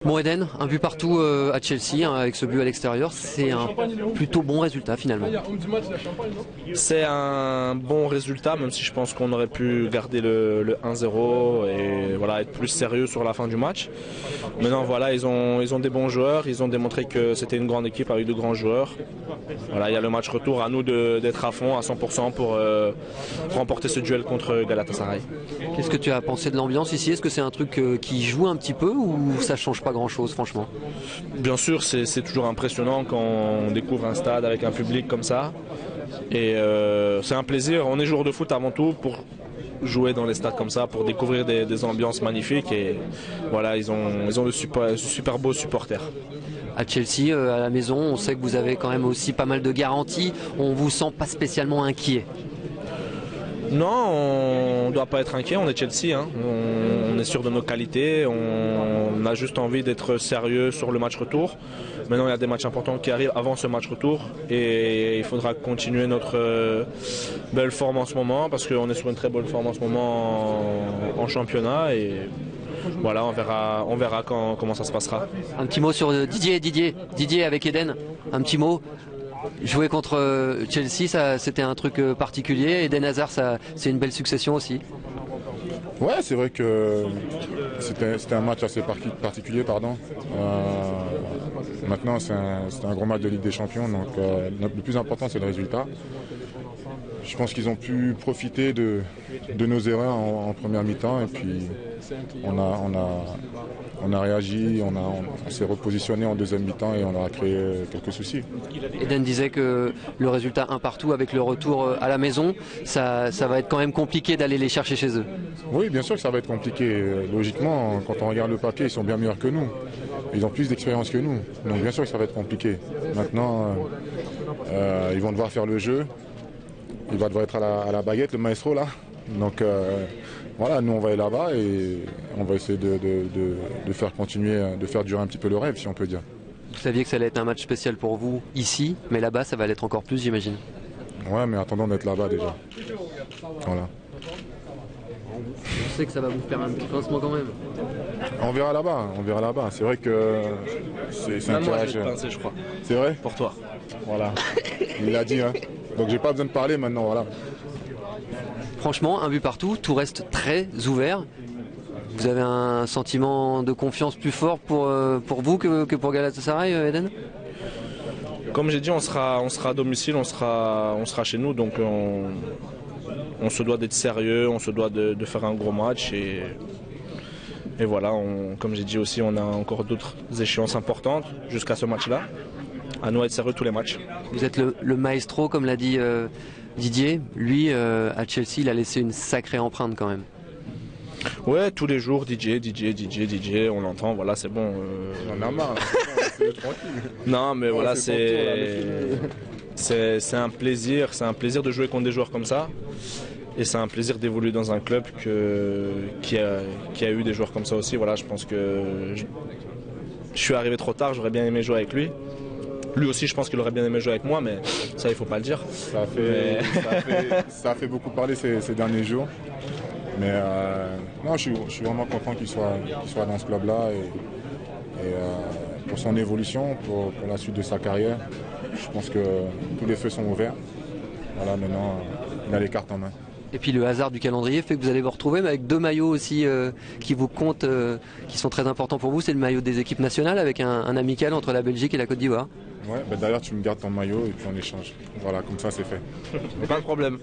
Bon Eden, un but partout à Chelsea hein, avec ce but à l'extérieur, c'est un plutôt bon résultat finalement. C'est un bon résultat, même si je pense qu'on aurait pu garder le 1-0 et voilà, être plus sérieux sur la fin du match. Maintenant voilà, ils ont des bons joueurs, ils ont démontré que c'était une grande équipe avec de grands joueurs. Voilà, il y a le match retour, à nous d'être à fond, à 100% pour remporter ce duel contre Galatasaray. Qu'est-ce que tu as pensé de l'ambiance ici? Est-ce que c'est un truc qui joue un petit peu ou ça change pas grand-chose franchement? Bien sûr, c'est toujours impressionnant quand on découvre un stade avec un public comme ça. Et c'est un plaisir. On est joueur de foot avant tout pour jouer dans les stades comme ça, pour découvrir des ambiances magnifiques. Et voilà, ils ont de super beaux supporters. À Chelsea, à la maison, on sait que vous avez quand même aussi pas mal de garanties. On vous sent pas spécialement inquiet? Non, on ne doit pas être inquiet, on est Chelsea, hein. On est sûr de nos qualités, on a juste envie d'être sérieux sur le match retour. Maintenant il y a des matchs importants qui arrivent avant ce match retour et il faudra continuer notre belle forme en ce moment parce qu'on est sur une très bonne forme en ce moment en championnat et voilà, on verra comment ça se passera. Un petit mot sur Didier avec Eden, un petit mot. Jouer contre Chelsea, c'était un truc particulier. Eden Hazard, c'est une belle succession aussi. Ouais, c'est vrai que c'était un match assez particulier. Maintenant, c'est un gros match de Ligue des Champions, donc le plus important, c'est le résultat. Je pense qu'ils ont pu profiter de nos erreurs en première mi-temps et puis on a réagi, on s'est repositionné en deuxième mi-temps et on leur a créé quelques soucis. Eden disait que le résultat un partout avec le retour à la maison, ça va être quand même compliqué d'aller les chercher chez eux. Oui, bien sûr que ça va être compliqué. Logiquement, quand on regarde le papier, ils sont bien meilleurs que nous. Ils ont plus d'expérience que nous. Donc bien sûr que ça va être compliqué. Maintenant, ils vont devoir faire le jeu. Il va devoir être à la baguette, le maestro là. Donc voilà, nous on va aller là-bas et on va essayer de faire continuer, de faire durer un petit peu le rêve, si on peut dire. Vous saviez que ça allait être un match spécial pour vous ici, mais là-bas ça va l'être encore plus, j'imagine. Ouais, mais attendons d'être là-bas déjà. Voilà. Je sais que ça va vous faire un petit pincement quand même. On verra là-bas. C'est vrai que c'est un tirage. Je crois. C'est vrai? Pour toi. Voilà. Il l'a dit, hein. Donc j'ai pas besoin de parler maintenant, voilà. Franchement, un but partout, tout reste très ouvert. Vous avez un sentiment de confiance plus fort pour vous que pour Galatasaray, Eden? Comme j'ai dit, on sera à domicile, on sera chez nous, donc on se doit d'être sérieux, on se doit de faire un gros match et voilà, comme j'ai dit aussi, on a encore d'autres échéances importantes jusqu'à ce match-là. À nous d'être sérieux tous les matchs. Vous êtes le maestro, comme l'a dit Didier. Lui, à Chelsea, il a laissé une sacrée empreinte quand même. Ouais, tous les jours, DJ, on l'entend, voilà, c'est bon. On en a marre, c'est tranquille. Non, mais voilà, c'est un plaisir de jouer contre des joueurs comme ça. Et c'est un plaisir d'évoluer dans un club qui a eu des joueurs comme ça aussi. Voilà, je pense que je suis arrivé trop tard, j'aurais bien aimé jouer avec lui. Lui aussi, je pense qu'il aurait bien aimé jouer avec moi, mais ça, il faut pas le dire. Ça a fait beaucoup parler ces derniers jours. Mais non, je suis vraiment content qu'il soit dans ce club-là et pour son évolution, pour la suite de sa carrière. Je pense que tous les feux sont ouverts. Voilà, maintenant, il a les cartes en main. Et puis le hasard du calendrier fait que vous allez vous retrouver, mais avec deux maillots aussi qui vous comptent, qui sont très importants pour vous. C'est le maillot des équipes nationales avec un amical entre la Belgique et la Côte d'Ivoire. Ouais, d'ailleurs tu me gardes ton maillot et puis on échange. Voilà, comme ça c'est fait. Pas de problème.